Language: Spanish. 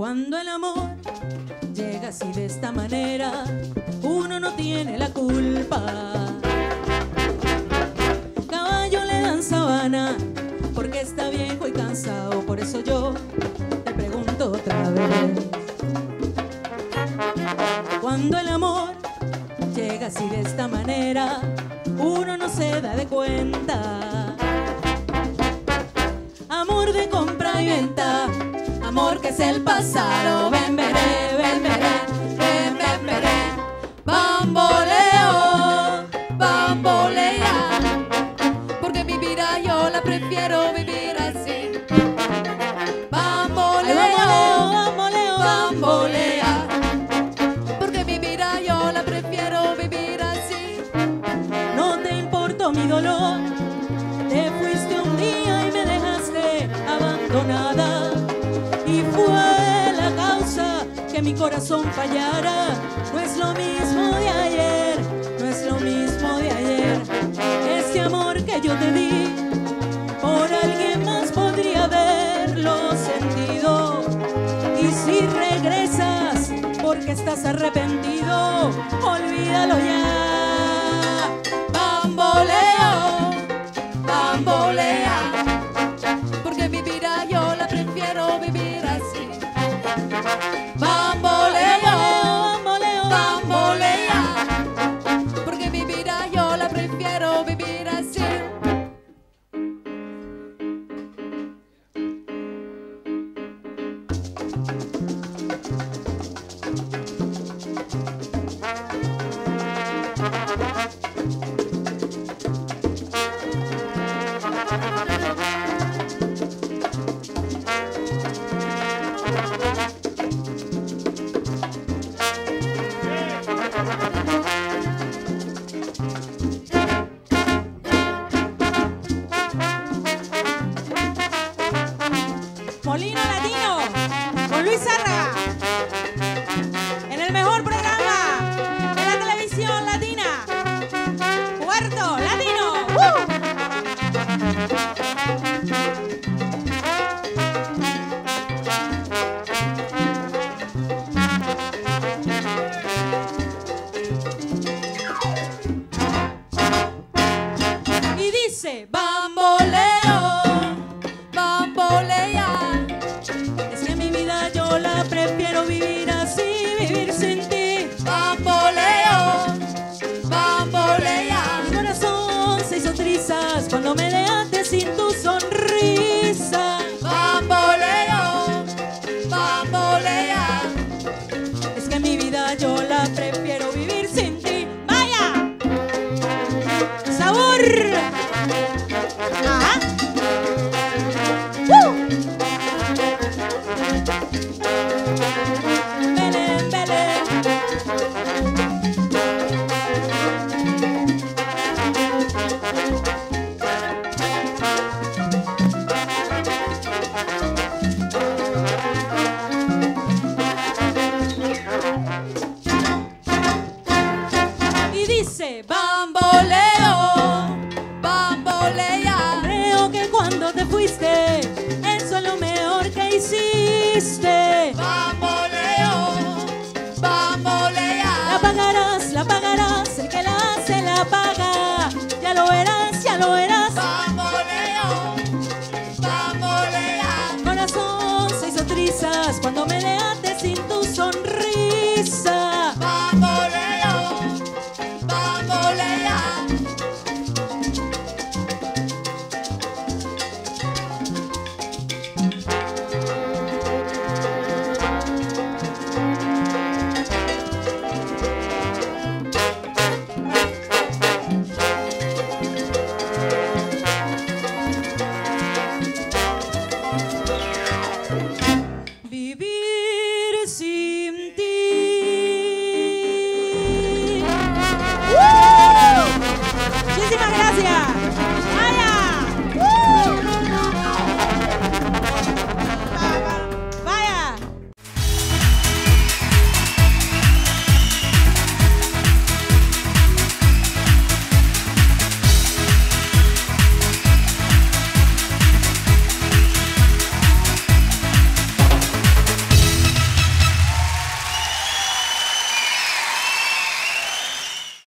Cuando el amor llega así de esta manera, uno no tiene la culpa. Caballo le dan sabana porque está viejo y cansado. Por eso yo te pregunto otra vez. Cuando el amor llega así de esta manera, uno no se da de cuenta. Amor de compra y venta, amor que es el pasado. Ven, veré, ven, veré, ven, ven, veré. Bamboleo, bambolea, porque mi vida yo la prefiero vivir así. Bamboleo, bamboleo, bambolea, porque mi vida yo la prefiero vivir así. No te importó mi dolor, te fuiste un día y me dejaste abandonada. Y fue la causa que mi corazón fallara. No es lo mismo de ayer, no es lo mismo de ayer. Este amor que yo te di, por alguien más podría haberlo sentido. Y si regresas porque estás arrepentido, olvídalo ya. Bamboleo, bambolea, porque mi vida yo la prefiero vivir así. Bamboleo, bamboleo, bambolea, porque mi vida yo la prefiero vivir así. Molino Latino con Luis Zárraga en el mejor programa de la televisión latina, Puerto Latino. Y dice bamboleo, bambolea, es que mi vida yo la prefiero vivir así, vivir sin ti. Bamboleo, bambolea, mi corazón se hizo trizas cuando me dejaste sin tu sonrisa. Bamboleo, bambolea, es que mi vida yo la prefiero vivir sin ti. ¡Vaya! ¡Sabor! ¡Ajá! Belén, Belén. Y dice bamboleo, bambolea, creo que cuando te fuiste eso es lo mejor que hiciste. Bamboleo, bambolea, la pagarás, el que la hace la paga. Ya lo verás, ya lo verás. Bamboleo, bambolea, corazón se hizo trizas cuando me dejaste sin tu sonrisa. Bamboleo, bambolea. Vivir sin ti. Muchísimas gracias.